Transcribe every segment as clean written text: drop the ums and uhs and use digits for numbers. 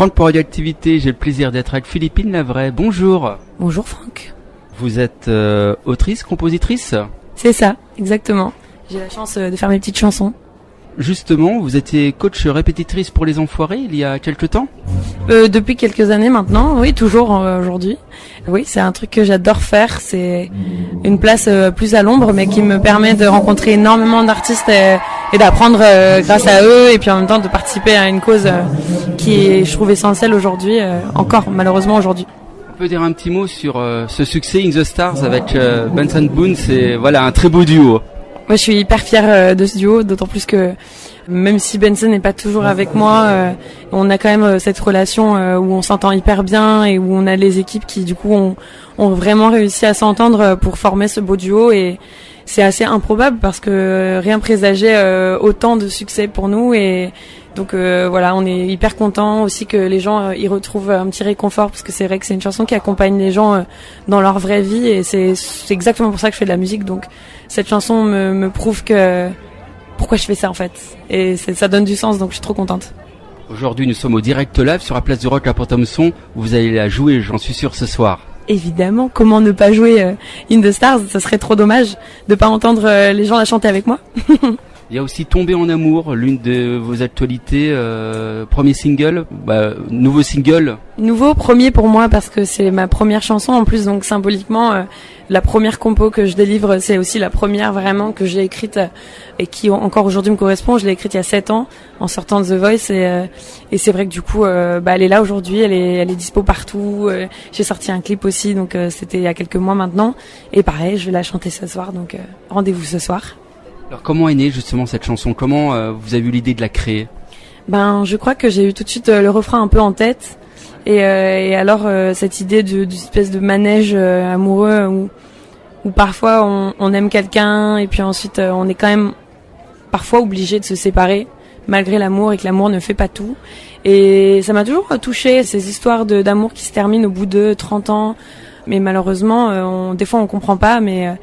Franck pour Radioactivité, j'ai le plaisir d'être avec Philippine Lavray. Bonjour. Bonjour Franck. Vous êtes autrice, compositrice ? C'est ça, exactement. J'ai la chance de faire mes petites chansons. Justement, vous étiez coach répétitrice pour les Enfoirés il y a quelque temps ? Depuis quelques années maintenant, oui, toujours aujourd'hui. Oui, c'est un truc que j'adore faire. C'est une place plus à l'ombre, mais qui me permet de rencontrer énormément d'artistes et d'apprendre grâce à eux, et puis en même temps de participer à une cause qui est, je trouve, essentielle aujourd'hui, encore malheureusement aujourd'hui. On peut dire un petit mot sur ce succès In The Stars avec Benson Boone, c'est voilà un très beau duo. Moi, je suis hyper fière de ce duo, d'autant plus que même si Benson n'est pas toujours avec moi, on a quand même cette relation où on s'entend hyper bien et où on a les équipes qui du coup ont vraiment réussi à s'entendre pour former ce beau duo, et c'est assez improbable parce que rien présageait autant de succès pour nous, et donc voilà, on est hyper content aussi que les gens y retrouvent un petit réconfort, parce que c'est vrai que c'est une chanson qui accompagne les gens dans leur vraie vie, et c'est exactement pour ça que je fais de la musique. Donc cette chanson me prouve que pourquoi je fais ça en fait, et ça donne du sens, donc je suis trop contente. Aujourd'hui, nous sommes au Direct Live sur la place du Rock à Pont-à-Mousson. Vous allez la jouer, j'en suis sûr, ce soir. Évidemment, comment ne pas jouer In The Stars, ça serait trop dommage de pas entendre les gens la chanter avec moi. Il y a aussi Tomber en amour, l'une de vos actualités, premier single, nouveau single. Nouveau, premier pour moi parce que c'est ma première chanson en plus, donc symboliquement la première compo que je délivre, c'est aussi la première vraiment que j'ai écrite et qui encore aujourd'hui me correspond. Je l'ai écrite il y a 7 ans en sortant de The Voice, et c'est vrai que du coup elle est là aujourd'hui, elle est dispo partout. J'ai sorti un clip aussi, donc c'était il y a quelques mois maintenant, et pareil, je vais la chanter ce soir, donc rendez-vous ce soir. Alors comment est née justement cette chanson ? Comment vous avez eu l'idée de la créer ? Je crois que j'ai eu tout de suite le refrain un peu en tête, et alors cette idée d'une espèce de manège amoureux où parfois on aime quelqu'un et puis ensuite on est quand même parfois obligé de se séparer malgré l'amour, et que l'amour ne fait pas tout. Et ça m'a toujours touchée, ces histoires d'amour qui se terminent au bout de 30 ans, mais malheureusement des fois on comprend pas, mais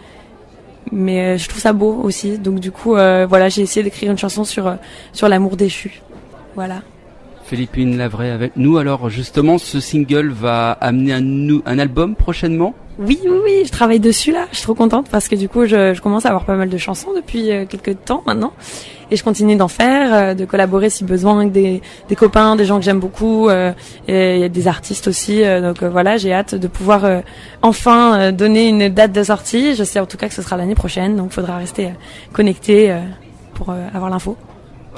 je trouve ça beau aussi. Donc du coup voilà, j'ai essayé d'écrire une chanson sur l'amour déchu. Voilà. Philippine Lavray avec nous. Alors justement, ce single va amener un album prochainement ? Oui, je travaille dessus là. Je suis trop contente parce que du coup, je commence à avoir pas mal de chansons depuis quelques temps maintenant, et je continue d'en faire, de collaborer si besoin avec des copains, des gens que j'aime beaucoup, et il y a des artistes aussi. Donc voilà, j'ai hâte de pouvoir enfin donner une date de sortie. Je sais en tout cas que ce sera l'année prochaine, donc il faudra rester connecté pour avoir l'info.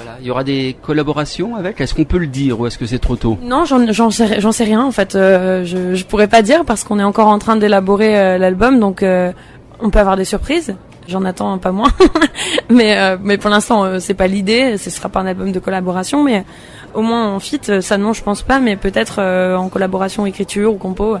Voilà, il y aura des collaborations avec. Est-ce qu'on peut le dire ou est-ce que c'est trop tôt ? Non, j'en sais rien en fait. Je pourrais pas dire parce qu'on est encore en train d'élaborer l'album, donc on peut avoir des surprises. J'en attends pas moins, mais pour l'instant c'est pas l'idée. Ce sera pas un album de collaboration, mais au moins en feat, ça non, je pense pas, mais peut-être en collaboration écriture ou compo,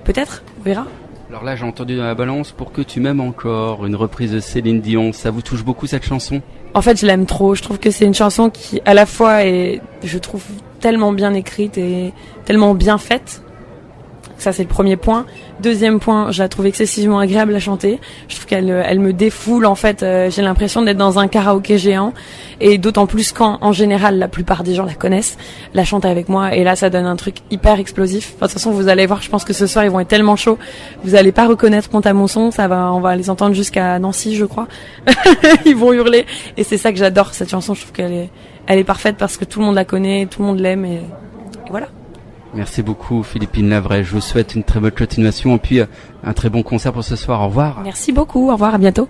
peut-être, on verra. Alors là, j'ai entendu dans la balance Pour que tu m'aimes encore, une reprise de Céline Dion. Ça vous touche beaucoup cette chanson ? En fait, je l'aime trop. Je trouve que c'est une chanson qui, à la fois, est, je trouve, tellement bien écrite et tellement bien faite. Ça, c'est le premier point. Deuxième point, je la trouve excessivement agréable à chanter. Je trouve elle me défoule, en fait. J'ai l'impression d'être dans un karaoké géant. Et d'autant plus quand, en général, la plupart des gens la connaissent, la chantent avec moi. Et là, ça donne un truc hyper explosif. Enfin, de toute façon, vous allez voir, je pense que ce soir, ils vont être tellement chauds. Vous allez pas reconnaître Pont-à-Mousson. On va les entendre jusqu'à Nancy, je crois. Ils vont hurler. Et c'est ça que j'adore, cette chanson. Je trouve qu'elle est parfaite parce que tout le monde la connaît, tout le monde l'aime, et voilà. Merci beaucoup Philippine Lavray, je vous souhaite une très bonne continuation et puis un très bon concert pour ce soir. Au revoir. Merci beaucoup, au revoir, à bientôt.